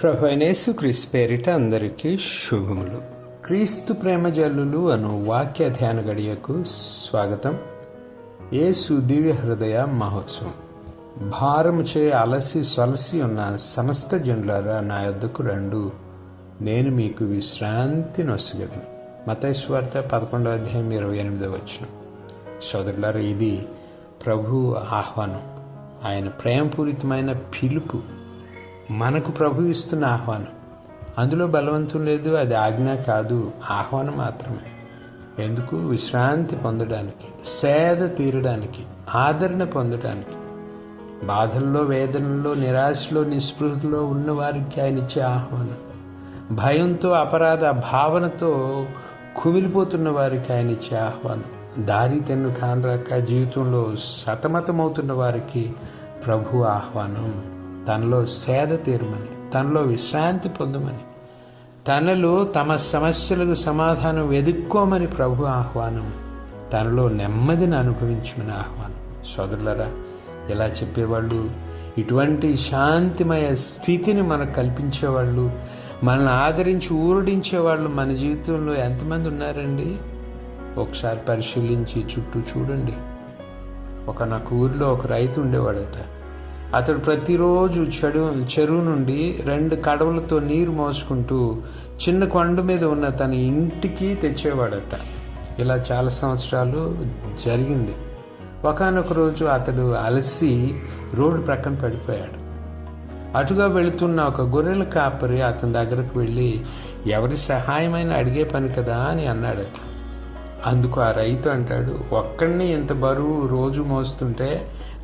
ప్రభు అయిన యేసుక్రీస్తు పేరిట అందరికీ శుభములు. క్రీస్తు ప్రేమ జల్లులు అను వాక్య ధ్యాన గడియకు స్వాగతం. యేసు దివ్య హృదయ మహోత్సవం. భారముచే అలసి సొలసి ఉన్న సమస్త జనులారా నా యొద్దకు రండు, నేను మీకు విశ్రాంతి నొసగదను. మత్తయి సువార్త 11:28. సోదరులారా, ఇది ప్రభు ఆహ్వానం. ఆయన ప్రేమపూరితమైన పిలుపు మనకు ప్రభు ఇస్తున్న ఆహ్వానం. అందులో బలవంతం లేదు, అది ఆజ్ఞ కాదు, ఆహ్వానం మాత్రమే. ఎందుకు? విశ్రాంతి పొందడానికి, సేద తీరడానికి, ఆదరణ పొందడానికి. బాధల్లో, వేదనల్లో, నిరాశలో, నిస్పృహలో ఉన్న వారికి ఆయన ఇచ్చే ఆహ్వానం. భయంతో, అపరాధ భావనతో కుమిలిపోతున్న వారికి ఆయన ఇచ్చే ఆహ్వానం. దారి తెన్ను కానరాక జీవితంలో సతమతమవుతున్న వారికి ప్రభు ఆహ్వానం. తనలో సేద తీరమని, తనలో విశ్రాంతి పొందమని, తనలో తమ సమస్యలకు సమాధానం వెదుక్కోమని ప్రభు ఆహ్వానం. తనలో నెమ్మదిని అనుభవించమని ఆహ్వానం. సోదరులరా, ఇలా చెప్పేవాళ్ళు, ఇటువంటి శాంతిమయ స్థితిని మనకు కల్పించేవాళ్ళు, మనల్ని ఆదరించి ఊరడించేవాళ్ళు మన జీవితంలో ఎంతమంది ఉన్నారండి? ఒకసారి పరిశీలించి చుట్టూ చూడండి. నాకు ఊరిలో ఒక రైతు ఉండేవాడట. అతడు ప్రతిరోజు చెరువు నుండి 2 కడవలతో నీరు మోసుకుంటూ చిన్న కొండ మీద ఉన్న తన ఇంటికి తెచ్చేవాడట. ఇలా చాలా సంవత్సరాలు జరిగింది. ఒకానొక రోజు అతడు అలసి రోడ్డు ప్రక్కన పడిపోయాడు. అటుగా వెళుతున్న ఒక గొర్రెల కాపరి అతని దగ్గరకు వెళ్ళి, ఎవరి సహాయమైన అడిగే పని కదా అని అన్నాడట. అందుకు ఆ రైతు అంటాడు, ఒక్కడిని ఇంత బరువు రోజు మోస్తుంటే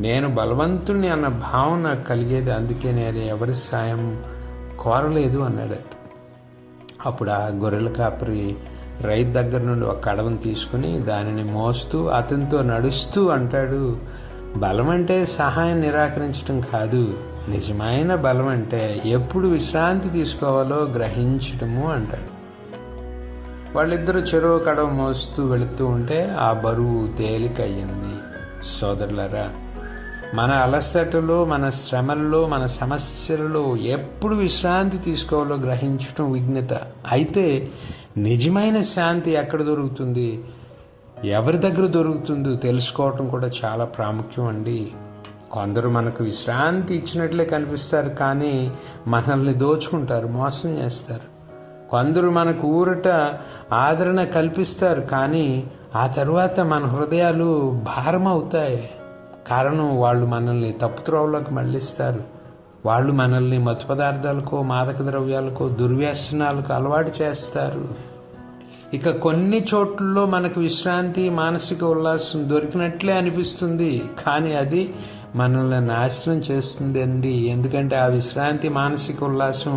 నేను బలవంతుణ్ణి అన్న భావం నాకు కలిగేది, అందుకే నేను ఎవరి సాయం కోరలేదు అన్నాడట. అప్పుడు ఆ గొర్రెల కాపరి రైతు దగ్గర నుండి ఒక కడవను తీసుకుని దానిని మోస్తూ అతనితో నడుస్తూ అంటాడు, బలం అంటే సహాయం నిరాకరించడం కాదు, నిజమైన బలం అంటే ఎప్పుడు విశ్రాంతి తీసుకోవాలో గ్రహించటము అంటాడు. వాళ్ళిద్దరూ చెరువు కడవ మోస్తూ వెళుతూ ఉంటే ఆ బరువు తేలికయ్యింది. సోదరులారా, మన అలసటలో, మన శ్రమల్లో, మన సమస్యలలో ఎప్పుడు విశ్రాంతి తీసుకోవాలో గ్రహించటం విజ్ఞత. అయితే నిజమైన శాంతి ఎక్కడ దొరుకుతుంది, ఎవరి దగ్గర దొరుకుతుందో తెలుసుకోవటం కూడా చాలా ప్రాముఖ్యం అండి. కొందరు మనకు విశ్రాంతి ఇచ్చినట్లే కనిపిస్తారు, కానీ మనల్ని దోచుకుంటారు, మోసం చేస్తారు. కొందరు మనకు ఊరట, ఆదరణ కల్పిస్తారు, కానీ ఆ తర్వాత మన హృదయాలు భారం అవుతాయి. కారణం, వాళ్ళు మనల్ని తప్పుత్రోవలోకి మళ్ళిస్తారు. వాళ్ళు మనల్ని మత్తు పదార్థాలకో, మాదక ద్రవ్యాలకో, దుర్వ్యసనాలకు అలవాటు చేస్తారు. ఇక కొన్ని చోట్లలో మనకు విశ్రాంతి, మానసిక ఉల్లాసం దొరికినట్లే అనిపిస్తుంది, కానీ అది మనల్ని నాశనం చేస్తుంది అండి. ఎందుకంటే ఆ విశ్రాంతి, మానసిక ఉల్లాసం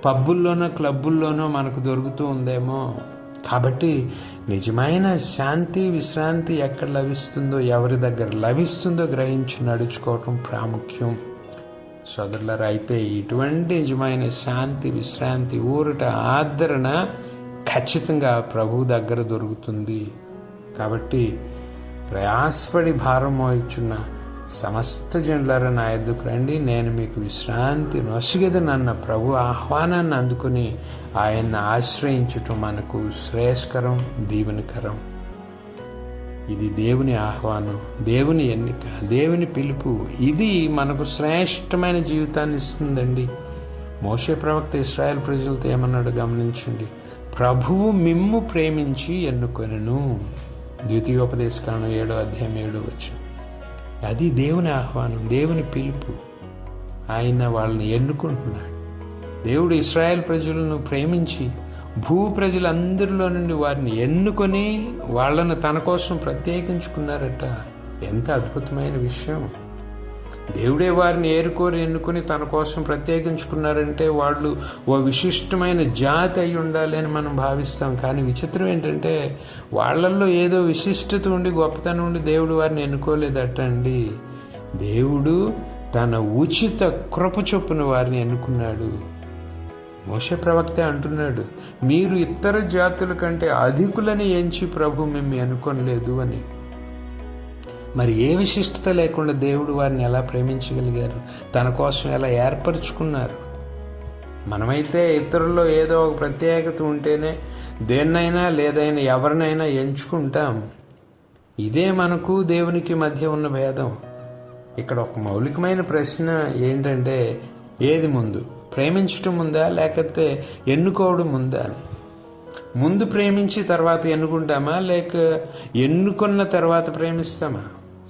పబ్బుల్లోనో, క్లబ్బుల్లోనో మనకు దొరుకుతూ ఉందేమో. కాబట్టి నిజమైన శాంతి, విశ్రాంతి ఎక్కడ లభిస్తుందో, ఎవరి దగ్గర లభిస్తుందో గ్రహించి నడుచుకోవటం ప్రాముఖ్యం. సోదరులారా, అయితే ఇటువంటి నిజమైన శాంతి, విశ్రాంతి, ఊరట, ఆదరణ ఖచ్చితంగా ప్రభు దగ్గర దొరుకుతుంది. కాబట్టి ప్రయాసపడి భారం మోయిచున్న సమస్త జనులారా నా యొద్దకు రండి, నేను మీకు విశ్రాంతి నొసగెదనన్న ప్రభు ఆహ్వానాన్ని అందుకుని ఆయన్ని ఆశ్రయించటం మనకు శ్రేయస్కరం, దీవెనకరం. ఇది దేవుని ఆహ్వానం, దేవుని ఎన్నిక, దేవుని పిలుపు. ఇది మనకు శ్రేష్టమైన జీవితాన్ని ఇస్తుందండి. మోషే ప్రవక్త ఇశ్రాయేల్ ప్రజలతో ఏమన్నాడు గమనించండి. ప్రభువు మిమ్ము ప్రేమించి ఎన్నుకొనెను. ద్వితీయోపదేశకాండం 7:7. అది దేవుని ఆహ్వానం, దేవుని పిలుపు. ఆయన వాళ్ళని ఎన్నుకుంటున్నాడు. దేవుడు ఇశ్రాయేల్ ప్రజలను ప్రేమించి భూ ప్రజలందరిలో నుండి వారిని ఎన్నుకొని వాళ్ళను తన కోసం ప్రత్యేకించుకున్నారట. ఎంత అద్భుతమైన విషయం! దేవుడే వారిని ఏరుకోరి ఎన్నుకొని తన కోసం ప్రత్యేకించుకున్నారంటే వాళ్ళు ఓ విశిష్టమైన జాతి అయి ఉండాలి అని మనం భావిస్తాం. కానీ విచిత్రం ఏంటంటే, వాళ్ళల్లో ఏదో విశిష్టత ఉండి, గొప్పతనం ఉండి దేవుడు వారిని ఎన్నుకోలేదట అండి. దేవుడు తన ఉచిత కృప చొప్పున వారిని ఎన్నుకున్నాడు. మోషే ప్రవక్త అంటున్నాడు, మీరు ఇతర జాతుల కంటే అధికులని ఎంచి ప్రభు మేము ఎన్నుకొనలేదు అని. మరి ఏ విశిష్టత లేకుండా దేవుడు వారిని ఎలా ప్రేమించగలిగారు? తన కోసం ఎలా ఏర్పరచుకున్నారు? మనమైతే ఇతరుల్లో ఏదో ఒక ప్రత్యేకత ఉంటేనే దేన్నైనా లేదైనా ఎవరినైనా ఎంచుకుంటాం. ఇదే మనకు దేవునికి మధ్య ఉన్న భేదం. ఇక్కడ ఒక మౌలికమైన ప్రశ్న ఏంటంటే, ఏది ముందు, ప్రేమించటం ముందా లేకపోతే ఎన్నుకోవడం ముందా? ముందు ప్రేమించి తర్వాత ఎన్నుకుంటామా, లేక ఎన్నుకున్న తర్వాత ప్రేమిస్తామా?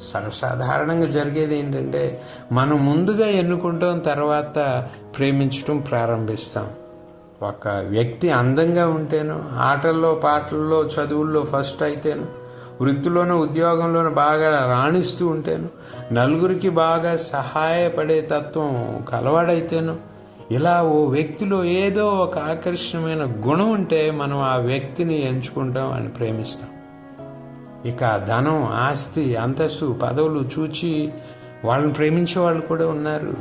సర్వసాధారణంగా జరిగేది ఏంటంటే, మనం ముందుగా ఎన్నుకుంటాం, తర్వాత ప్రేమించడం ప్రారంభిస్తాం. ఒక వ్యక్తి అందంగా ఉంటేనో, ఆటల్లో పాటల్లో చదువుల్లో ఫస్ట్ అయితేనో, వృత్తిలోనూ ఉద్యోగంలోనూ బాగా రాణిస్తూ ఉంటేను, నలుగురికి బాగా సహాయపడే తత్వం కలవాడైతేనో, ఇలా ఓ వ్యక్తిలో ఏదో ఒక ఆకర్షణమైన గుణం ఉంటే మనం ఆ వ్యక్తిని ఎంచుకుంటాం అని ప్రేమిస్తాం. ఇక ధనం, ఆస్తి, అంతస్తు, పదవులు చూచి వాళ్ళని ప్రేమించే వాళ్ళు కూడా ఉన్నారు.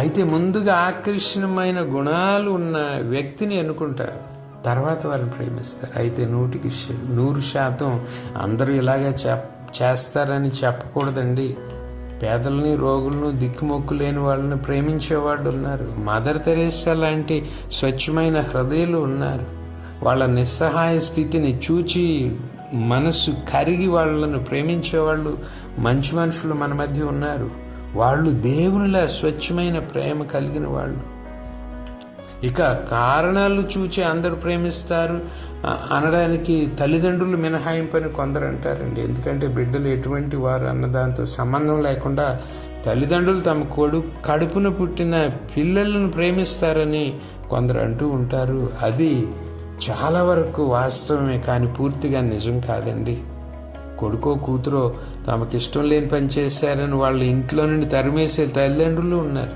అయితే ముందుగా ఆకర్షణమైన గుణాలు ఉన్న వ్యక్తిని ఎన్నుకుంటారు, తర్వాత వారిని ప్రేమిస్తారు. అయితే 100% అందరూ ఇలాగే చేస్తారని చెప్పకూడదండి. పేదలని, రోగులను, దిక్కుమొక్కు లేని వాళ్ళని ప్రేమించేవాళ్ళు ఉన్నారు. మదర్ తెరేసా లాంటి స్వచ్ఛమైన హృదయాలు ఉన్నారు. వాళ్ళ నిస్సహాయ స్థితిని చూచి మనసు కరిగి వాళ్ళను ప్రేమించేవాళ్ళు, మంచి మనుషులు మన మధ్య ఉన్నారు. వాళ్ళు దేవునిలా స్వచ్ఛమైన ప్రేమ కలిగిన వాళ్ళు. ఇక కారణాలు చూచి అందరూ ప్రేమిస్తారు అనడానికి తల్లిదండ్రులు మినహాయింపని కొందరు అంటారండి. ఎందుకంటే బిడ్డలు ఎటువంటి వారు అన్న దాంతో సంబంధం లేకుండా తల్లిదండ్రులు తమ కడుపున పుట్టిన పిల్లలను ప్రేమిస్తారని కొందరు అంటూ ఉంటారు. అది చాలా వరకు వాస్తవమే, కానీ పూర్తిగా నిజం కాదండి. కొడుకో కూతురో తమకిష్టం లేని పని చేశారని వాళ్ళ ఇంట్లో నుండి తరిమేసే తల్లిదండ్రులు ఉన్నారు.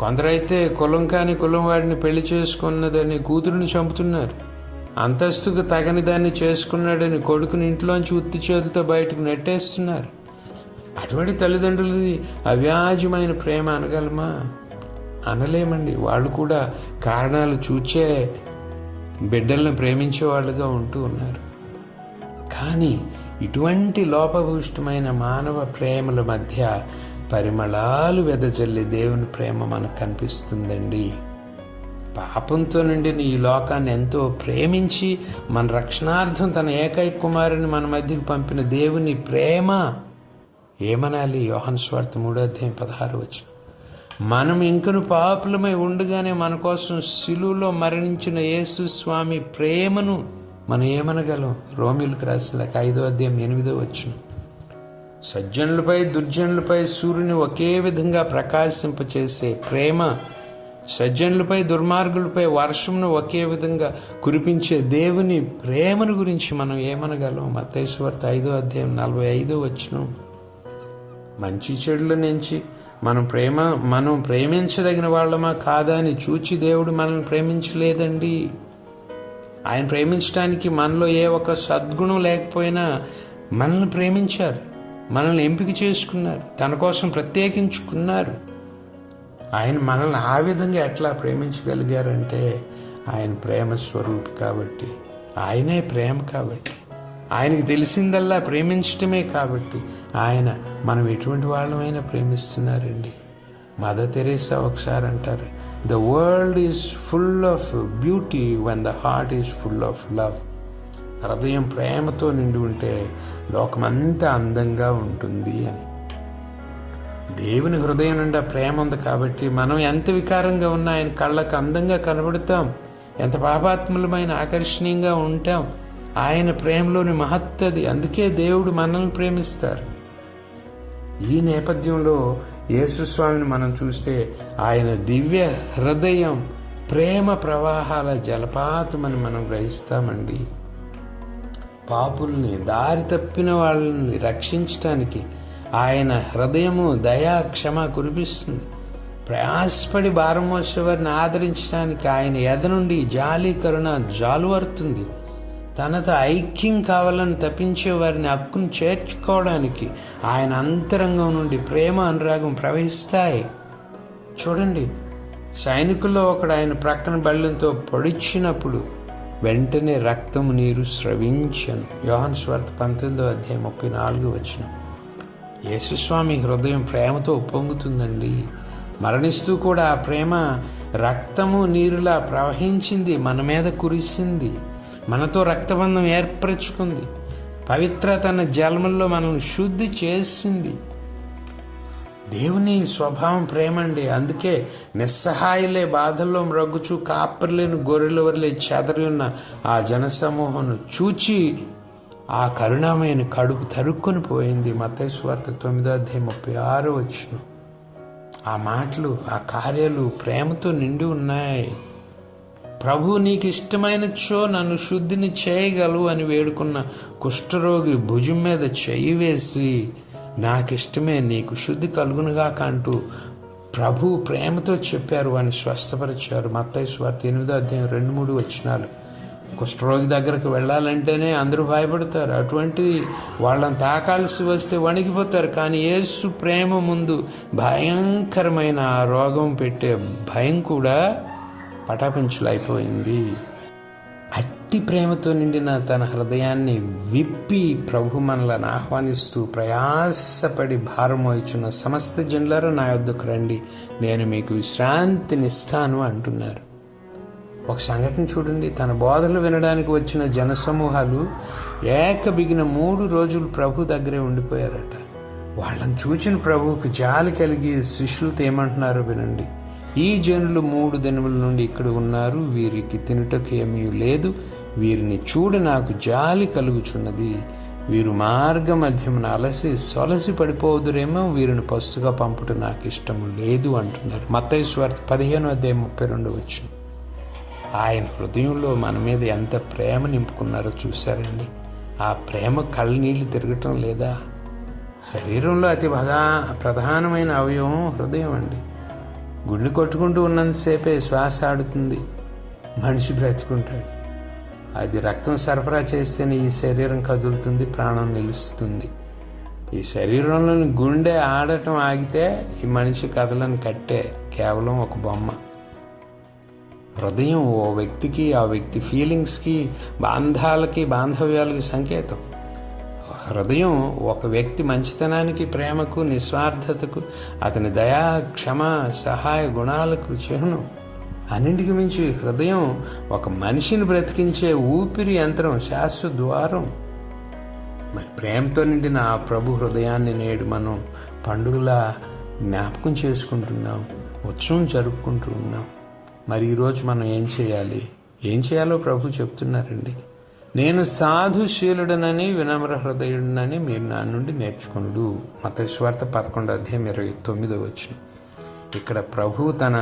కొందరైతే కులం కాని కులం వాడిని పెళ్లి చేసుకున్నదని కూతురుని చంపుతున్నారు. అంతస్తుకు తగని దాన్ని చేసుకున్నాడని కొడుకుని ఇంట్లోంచి ఉత్తి చేతులతో బయటకు నెట్టేస్తున్నారు. అటువంటి తల్లిదండ్రులది అవ్యాజమైన ప్రేమ అనగలమా? అనలేమండి. వాళ్ళు కూడా కారణాలు చూచే బిడ్డలను ప్రేమించేవాళ్ళుగా ఉంటూ ఉన్నారు. కానీ ఇటువంటి లోపభూయిష్టమైన మానవ ప్రేమల మధ్య పరిమళాలు వెదజల్లి దేవుని ప్రేమ మనకు కనిపిస్తుందండి. పాపంతో నిండిన ఈ లోకాన్ని ఎంతో ప్రేమించి మన రక్షణార్థం తన ఏకైక కుమారుని మన మధ్యకు పంపిన దేవుని ప్రేమ ఏమనాలి? యోహాను సువార్త 3:16. మనం ఇంకను పాపులమై ఉండగానే మన కోసం శిలువలో మరణించిన యేసు స్వామి ప్రేమను మనం ఏమనగలం? రోమీయులకు రాసిన 5:8. సజ్జనులపై దుర్జనులపై సూర్యుని ఒకే విధంగా ప్రకాశింపచేసే ప్రేమ, సజ్జనులపై దుర్మార్గులపై వర్షమును ఒకే విధంగా కురిపించే దేవుని ప్రేమను గురించి మనం ఏమనగలం? మత్తయి సువార్త 5:45. మంచి చెడుల నుంచి మనం ప్రేమించదగిన వాళ్ళమా కాదా అని చూచి దేవుడు మనల్ని ప్రేమించలేదండి. ఆయన ప్రేమించడానికి మనలో ఏ ఒక్క సద్గుణం లేకపోయినా మనల్ని ప్రేమించారు, మనల్ని ఎంపిక చేసుకున్నారు, తన కోసం ప్రత్యేకించుకున్నారు. ఆయన మనల్ని ఆ విధంగా ఎట్లా ప్రేమించగలిగారంటే ఆయన ప్రేమ స్వరూపి కాబట్టి, ఆయనే ప్రేమ కాబట్టి, ఆయనకి తెలిసిందల్లా ప్రేమించటమే కాబట్టి ఆయన మనం ఎటువంటి వాళ్ళమైనా ప్రేమిస్తున్నారండి. మదర్ తెరేసా ఒకసారి అంటారు, the world is full of beauty when the heart is full of love. హృదయం ప్రేమతో నిండి ఉంటే లోకమంతా అందంగా ఉంటుంది అని. దేవుని హృదయం నిండా ప్రేమ ఉంది కాబట్టి మనం ఎంత వికారంగా ఉన్నా ఆయన కళ్ళకు అందంగా కనబడతాం. ఎంత పాపాత్ములమైన ఆకర్షణీయంగా ఉంటాం. ఆయన ప్రేమలోని మహత్తది. అందుకే దేవుడు మనల్ని ప్రేమిస్తారు. ఈ నేపథ్యంలో యేసుస్వామిని మనం చూస్తే ఆయన దివ్య హృదయం ప్రేమ ప్రవాహాల జలపాతమని మనం గ్రహిస్తామండి. పాపుల్ని, దారి తప్పిన వాళ్ళని రక్షించటానికి ఆయన హృదయము దయా క్షమ కురిపిస్తుంది. ప్రయాసపడి భారం మోసేవారిని ఆదరించడానికి ఆయన ఎద నుండి జాలి కరుణ జాలువరుతుంది. తనతో ఐక్యం కావాలని తప్పించే వారిని హక్కును చేర్చుకోవడానికి ఆయన అంతరంగం నుండి ప్రేమ అనురాగం ప్రవహిస్తాయి. చూడండి, సైనికుల్లో ఒకడు ఆయన ప్రక్కన బళ్ళంతో పొడిచినప్పుడు వెంటనే రక్తము నీరు స్రవించను. యోహాను సువార్త 19:34. యేసుస్వామి హృదయం ప్రేమతో ఉప్పొంగుతుందండి. మరణిస్తూ కూడా ఆ ప్రేమ రక్తము నీరులా ప్రవహించింది, మన మీద కురిసింది, మనతో రక్తబంధం ఏర్పరచుకుంది. పవిత్రత అన్న జలముల్లో మనల్ని శుద్ధి చేసింది. దేవుని స్వభావం ప్రేమండి. అందుకే నిస్సహాయులే బాధల్లో మ్రగ్గుచూ కాపర్లేని గొర్రెల వరలే చెదరి ఉన్న ఆ జనసమూహం చూచి ఆ కరుణామయని కడుపు తరుక్కొని పోయింది. మత్తయి సువార్త 9:36. ఆ మాటలు, ఆ కార్యాలు ప్రేమతో నిండి ఉన్నాయి. ప్రభు నీకు ఇష్టమైనచో నన్ను శుద్ధిని చేయగలవు అని వేడుకున్న కుష్ఠరోగి భుజం మీద చెయ్యి వేసి, నాకిష్టమే, నీకు శుద్ధి కలుగునుగాక అంటూ ప్రభు ప్రేమతో చెప్పారు, అని స్వస్థపరిచారు. మత్తయి సువార్త 8:2-3. కుష్ఠరోగి దగ్గరకు వెళ్ళాలంటేనే అందరూ భయపడతారు. అటువంటి వాళ్ళని తాకాల్సి వస్తే వణికిపోతారు. కానీ యేసు ప్రేమ ముందు భయంకరమైన ఆ రోగం పెట్టే భయం కూడా పటాపించులైపోయింది. అట్టి ప్రేమతో నిండిన తన హృదయాన్ని విప్పి ప్రభు మనలను ఆహ్వానిస్తూ, ప్రయాసపడి భారం మోయిచున్న సమస్త జనులారా నా యొద్దకు రండి, నేను మీకు విశ్రాంతినిస్తాను అంటున్నారు. ఒక సంఘటన చూడండి. తన బోధలు వినడానికి వచ్చిన జనసమూహాలు ఏకబిగిన 3 రోజులు ప్రభు దగ్గరే ఉండిపోయారట. వాళ్ళని చూచిన ప్రభువుకు జాలి కలిగి శిష్యులతో ఏమంటున్నారో వినండి. ఈ జనులు 3 దినముల నుండి ఇక్కడ ఉన్నారు, వీరికి తినుటకు ఏమీ లేదు, వీరిని చూడ నాకు జాలి కలుగుచున్నది. వీరు మార్గ మధ్యమున అలసి సొలసి పడిపోదురేమో, వీరిని పస్తుగా పంపుట నాకు ఇష్టము లేదు అంటున్నారు. మత్తయి సువార్త 15:32. ఆయన హృదయంలో మన మీద ఎంత ప్రేమ నింపుకున్నారో చూశారండి. ఆ ప్రేమ కళ్ళనీళ్ళు తిరగటం లేదా? శరీరంలో అతి ప్రధానమైన అవయవం హృదయం అండి. గుండె కొట్టుకుంటూ ఉన్నంతసేపే శ్వాస ఆడుతుంది, మనిషి బ్రతికుంటాడు. అది రక్తం సరఫరా చేస్తేనే ఈ శరీరం కదులుతుంది, ప్రాణం నిలుస్తుంది. ఈ శరీరంలోని గుండె ఆడటం ఆగితే ఈ మనిషి కథలను కట్టే కేవలం ఒక బొమ్మ. హృదయం ఓ వ్యక్తికి, ఆ వ్యక్తి ఫీలింగ్స్కి, బాంధాలకి, బాంధవ్యాలకి సంకేతం. హృదయం ఒక వ్యక్తి మంచితనానికి, ప్రేమకు, నిస్వార్థతకు, అతని దయా, క్షమ, సహాయ గుణాలకు చిహ్నం. అన్నింటికి మించి హృదయం ఒక మనిషిని బ్రతికించే ఊపిరి యంత్రం, శాశ్వత ద్వారం. మరి ప్రేమతో నిండిన ఆ ప్రభు హృదయాన్ని నేడు మనం పండుగలా జ్ఞాపకం చేసుకుంటున్నాం, ఉత్సవం జరుపుకుంటూ ఉన్నాం. మరి ఈరోజు మనం ఏం చేయాలో ప్రభు చెప్తున్నారండి. నేను సాధుశీలుడనని, వినమ్ర హృదయుడనని మీరు నా నుండి నేర్చుకొనుడు. మత్తయి సువార్త 11:29. ఇక్కడ ప్రభు తన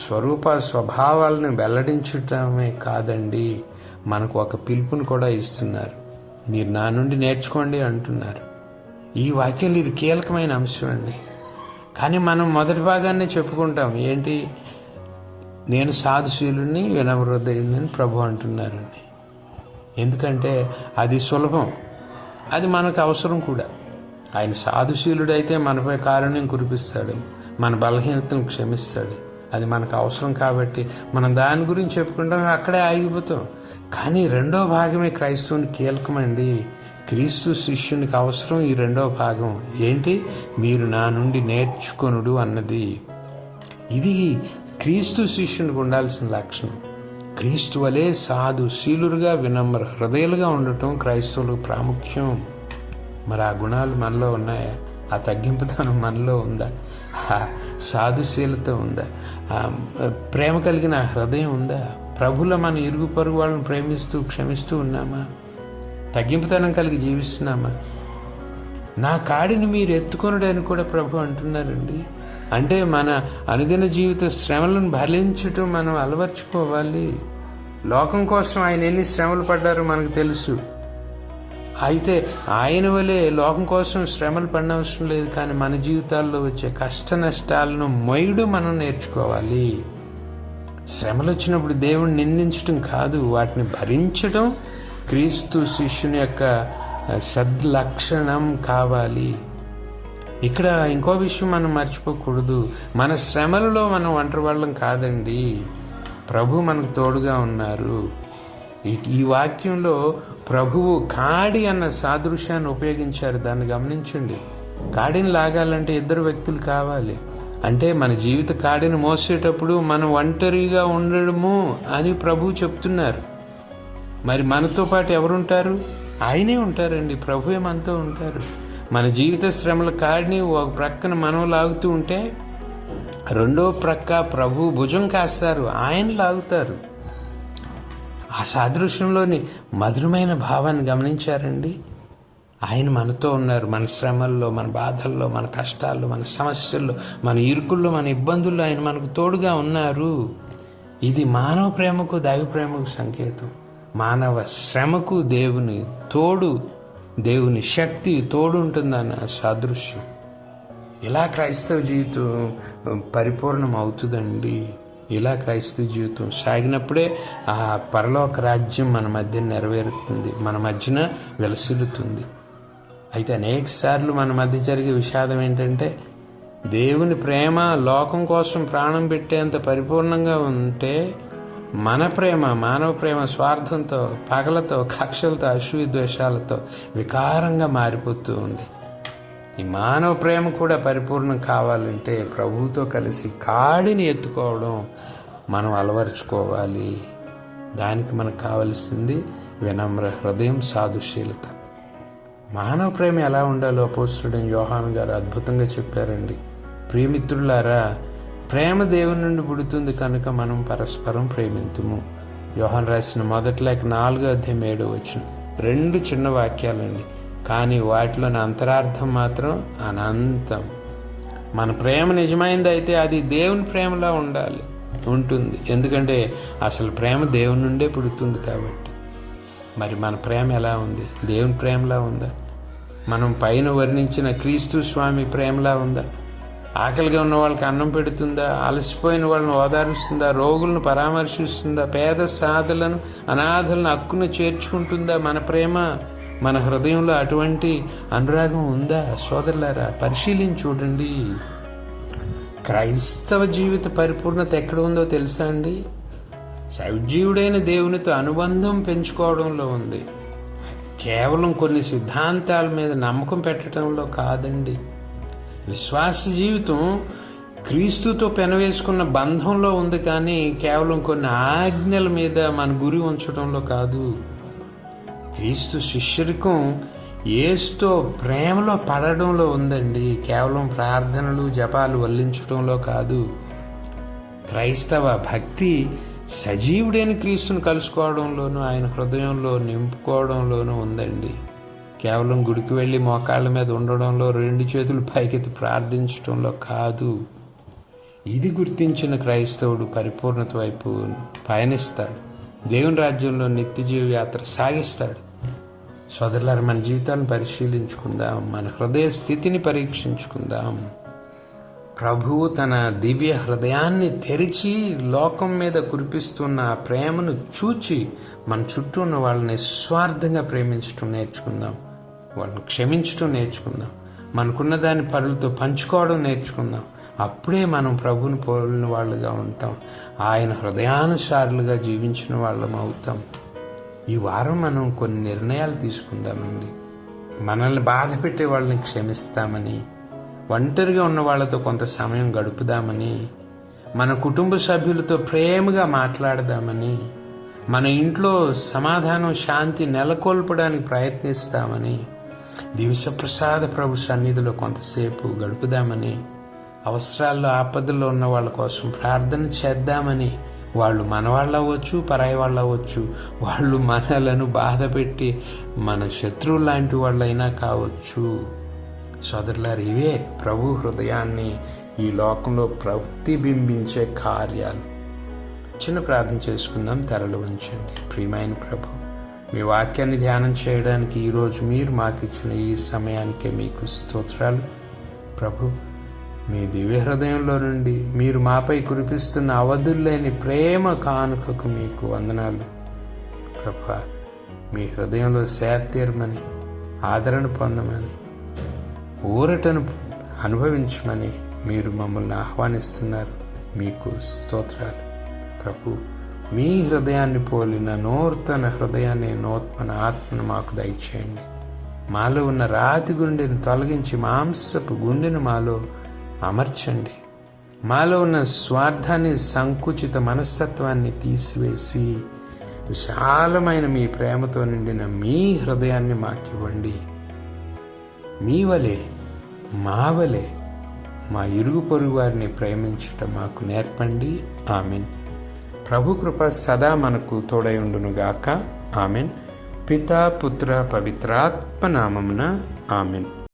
స్వరూప స్వభావాలను వెల్లడించటమే కాదండి, మనకు ఒక పిలుపుని కూడా ఇస్తున్నారు. మీరు నా నుండి నేర్చుకోండి అంటున్నారు. ఈ వాక్యంలో ఇది కీలకమైన అంశం అండి. కానీ మనం మొదటి భాగాన్ని చెప్పుకుంటాం. ఏంటి? నేను సాధుశీలుని, వినమ్ర హృదయుడిని ప్రభు అంటున్నారండి. ఎందుకంటే అది సులభం, అది మనకు అవసరం కూడా. ఆయన సాధుశీలుడైతే మనపై కారుణ్యం కురిపిస్తాడు, మన బలహీనతను క్షమిస్తాడు. అది మనకు అవసరం కాబట్టి మనం దాని గురించి చెప్పుకుంటాం, అక్కడే ఆగిపోతాం. కానీ 2వ భాగమే క్రైస్తవుని కీలకమండి. క్రీస్తు శిష్యునికి అవసరం ఈ 2వ భాగం. ఏంటి? మీరు నా నుండి నేర్చుకొనుడు అన్నది. ఇది క్రీస్తు శిష్యునికి ఉండాల్సిన లక్షణం. క్రీస్తు వలె సాధుశీలుగా, వినమ్ర హృదయాలుగా ఉండటం క్రైస్తవులకు ప్రాముఖ్యం. మరి ఆ గుణాలు మనలో ఉన్నాయా? ఆ తగ్గింపుతనం మనలో ఉందా? ఆ సాధుశీలత ఉందా? ప్రేమ కలిగిన హృదయం ఉందా? ప్రభుల మన ఇరుగు పొరుగు వాళ్ళని ప్రేమిస్తూ క్షమిస్తూ ఉన్నామా? తగ్గింపుతనం కలిగి జీవిస్తున్నామా? నా కాడిని మీరు ఎత్తుకొనుడని కూడా ప్రభు అంటున్నారండి. అంటే మన అనుదిన జీవిత శ్రమలను భరించటం మనం అలవర్చుకోవాలి. లోకం కోసం ఆయన ఎన్ని శ్రమలు పడ్డారో మనకు తెలుసు. అయితే ఆయన వలె లోకం కోసం శ్రమలు పడనవసరం లేదు. కానీ మన జీవితాల్లో వచ్చే కష్ట నష్టాలను మొయ్యడం మనం నేర్చుకోవాలి. శ్రమలు వచ్చినప్పుడు దేవుణ్ణి నిందించడం కాదు, వాటిని భరించడం క్రీస్తు శిష్యుని యొక్క సద్లక్షణం కావాలి. ఇక్కడ ఇంకో విషయం మనం మర్చిపోకూడదు. మన శ్రమలలో మనం ఒంటరి వాళ్ళం కాదండి, ప్రభు మనకు తోడుగా ఉన్నారు. ఈ వాక్యంలో ప్రభువు కాడి అన్న సాదృశ్యాన్ని ఉపయోగించారు. దాన్ని గమనించండి. కాడిని లాగాలంటే 2 వ్యక్తులు కావాలి. అంటే మన జీవిత కాడిని మోసేటప్పుడు మనం ఒంటరిగా ఉండడము అని ప్రభువు చెప్తున్నారు. మరి మనతో పాటు ఎవరుంటారు? ఆయనే ఉంటారండి. ప్రభువే మనతో ఉంటారు. మన జీవిత శ్రమల కాడిని ఒక ప్రక్కన మనం లాగుతూ ఉంటే రెండో ప్రక్క ప్రభు భుజం కాస్తారు, ఆయన లాగుతారు. ఆ సాదృశ్యంలోని మధురమైన భావాన్ని గమనించారండి. ఆయన మనతో ఉన్నారు. మన శ్రమల్లో, మన బాధల్లో, మన కష్టాల్లో, మన సమస్యల్లో, మన ఇరుకుల్లో, మన ఇబ్బందుల్లో ఆయన మనకు తోడుగా ఉన్నారు. ఇది మానవ ప్రేమకు దైవ ప్రేమకు సంకేతం. మానవ శ్రమకు దేవుని తోడు, దేవుని శక్తి తోడు ఉంటుందన్న సాదృశ్యం. ఇలా క్రైస్తవ జీవితం పరిపూర్ణం అవుతుందండి. ఇలా క్రైస్తవ జీవితం సాగినప్పుడే ఆ పరలోక రాజ్యం మన మధ్య నెరవేరుతుంది, మన మధ్యన వెలసిల్లుతుంది. అయితే అనేక సార్లు మన మధ్య జరిగే విషాదం ఏంటంటే, దేవుని ప్రేమ లోకం కోసం ప్రాణం పెట్టేంత పరిపూర్ణంగా ఉంటే మన ప్రేమ, మానవ ప్రేమ స్వార్థంతో, పగలతో, కక్షలతో, అసూయ ద్వేషాలతో వికారంగా మారిపోతూ ఉంది. ఈ మానవ ప్రేమ కూడా పరిపూర్ణం కావాలంటే ప్రభువుతో కలిసి కాడిని ఎత్తుకోవడం మనం అలవరుచుకోవాలి. దానికి మనకు కావలసింది వినమ్ర హృదయం, సాధుశీలత. మానవ ప్రేమ ఎలా ఉండాలో అపోస్తలుడైన యోహాను గారు అద్భుతంగా చెప్పారండి. ప్రియమిత్రులారా, ప్రేమ దేవుని నుండి పుడుతుంది కనుక మనం పరస్పరం ప్రేమింతుము. యోహాను రాసిన మొదటి లేఖ 4:7 2 చిన్న వాక్యాలండి, కానీ వాటిలోని అంతరార్థం మాత్రం అనంతం. మన ప్రేమ నిజమైంది అయితే అది దేవుని ప్రేమలా ఉంటుంది. ఎందుకంటే అసలు ప్రేమ దేవుని నుండే పుడుతుంది కాబట్టి. మరి మన ప్రేమ ఎలా ఉంది? దేవుని ప్రేమలా ఉందా? మనం పైన వర్ణించిన క్రీస్తు స్వామి ప్రేమలా ఉందా? ఆకలిగా ఉన్న వాళ్ళకి అన్నం పెడుతుందా? అలసిపోయిన వాళ్ళని ఓదారుస్తుందా? రోగులను పరామర్శిస్తుందా? పేద సాధులను, అనాథలను హక్కును చేర్చుకుంటుందా? మన ప్రేమ, మన హృదయంలో అటువంటి అనురాగం ఉందా? సోదరులారా, పరిశీలించి చూడండి. క్రైస్తవ జీవిత పరిపూర్ణత ఎక్కడ ఉందో తెలుసా అండి? సజీవుడైన దేవునితో అనుబంధం పెంచుకోవడంలో ఉంది. కేవలం కొన్ని సిద్ధాంతాల మీద నమ్మకం పెట్టడంలో కాదండి. విశ్వాస జీవితం క్రీస్తుతో పెనవేసుకున్న బంధంలో ఉంది, కానీ కేవలం కొన్ని ఆజ్ఞల మీద మన గురి ఉంచడంలో కాదు. క్రీస్తు శిష్యరికం యేసుతో ప్రేమలో పడడంలో ఉందండి, కేవలం ప్రార్థనలు జపాలు వల్లించడంలో కాదు. క్రైస్తవ భక్తి సజీవుడైన క్రీస్తుని కలుసుకోవడంలోనూ, ఆయన హృదయంలో నింపుకోవడంలోనూ ఉందండి. కేవలం గుడికి వెళ్ళి మోకాళ్ళ మీద ఉండడంలో, 2 చేతులు పైకెత్తి ప్రార్థించడంలో కాదు. ఇది గుర్తించిన క్రైస్తవుడు పరిపూర్ణత వైపు పయనిస్తాడు, దేవుని రాజ్యంలో నిత్యజీవ యాత్ర సాగిస్తాడు. సోదరులారా, మన జీవితాలను పరిశీలించుకుందాం, మన హృదయ స్థితిని పరీక్షించుకుందాం. ప్రభువు తన దివ్య హృదయాన్ని తెరిచి లోకం మీద కురిపిస్తున్న ఆ ప్రేమను చూచి మన చుట్టూ ఉన్న వాళ్ళని నిస్వార్థంగా ప్రేమించడం నేర్చుకుందాం, వాళ్ళని క్షమించడం నేర్చుకుందాం, మనకున్న దాన్ని పరులతో పంచుకోవడం నేర్చుకుందాం. అప్పుడే మనం ప్రభువుని పోలిన వాళ్ళుగా ఉంటాం, ఆయన హృదయానుసారులుగా జీవించిన వాళ్ళం అవుతాం. ఈ వారం మనం కొన్ని నిర్ణయాలు తీసుకుందామండి. మనల్ని బాధ పెట్టే వాళ్ళని క్షమిస్తామని, ఒంటరిగా ఉన్న వాళ్ళతో కొంత సమయం గడుపుదామని, మన కుటుంబ సభ్యులతో ప్రేమగా మాట్లాడదామని, మన ఇంట్లో సమాధానం, శాంతి నెలకొల్పడానికి ప్రయత్నిస్తామని, దివిసప్రసాద ప్రభు సన్నిధిలో కొంతసేపు గడుపుదామని, అవసరాల్లో ఆపదల్లో ఉన్న వాళ్ళ కోసం ప్రార్థన చేద్దామని. వాళ్ళు మన వాళ్ళు అవ్వచ్చు, పరాయి వాళ్ళు అవ్వచ్చు, వాళ్ళు మనలను బాధ పెట్టి మన శత్రువు లాంటి వాళ్ళైనా కావచ్చు. సోదరులారు, ఇవే ప్రభు హృదయాన్ని ఈ లోకంలో ప్రతిబింబించే కార్యాలు. చిన్న ప్రార్థన చేసుకుందాం, తరలు ఉంచండి. ప్రియమైన ప్రభు, మీ వాక్యాన్ని ధ్యానం చేయడానికి ఈరోజు మీరు మాకు ఇచ్చిన ఈ సమయానికే మీకు స్తోత్రాలు. ప్రభు, మీ దివ్య హృదయంలో నుండి మీరు మాపై కురిపిస్తున్న అవధుల్లేని ప్రేమ కానుకకు మీకు వందనాలు. ప్రభు, మీ హృదయంలో సేర్తీరమని, ఆదరణ పొందమని, ఊరటను అనుభవించమని మీరు మమ్మల్ని ఆహ్వానిస్తున్నారు. మీకు స్తోత్రాలు. ప్రభు, మీ హృదయాన్ని పోలిన నూతన హృదయాన్ని, నూతన ఆత్మను మాకు దయచేయండి. మాలో ఉన్న రాతి గుండెను తొలగించి మాంసపు గుండెను మాలో అమర్చండి. మాలో ఉన్న స్వార్థాన్ని, సంకుచిత మనస్తత్వాన్ని తీసివేసి విశాలమైన మీ ప్రేమతో నిండిన మీ హృదయాన్ని మాకివ్వండి. మీ వలె, మా వలె మా ఇరుగు పొరుగు వారిని ప్రేమించటం మాకు నేర్పండి. ఆమెన్. ప్రభు కృప సదా మనకు తోడై ఉండునుగాక. ఆమెన్. పితా, పుత్ర, పవిత్రాత్మ నామమున. ఆమెన్.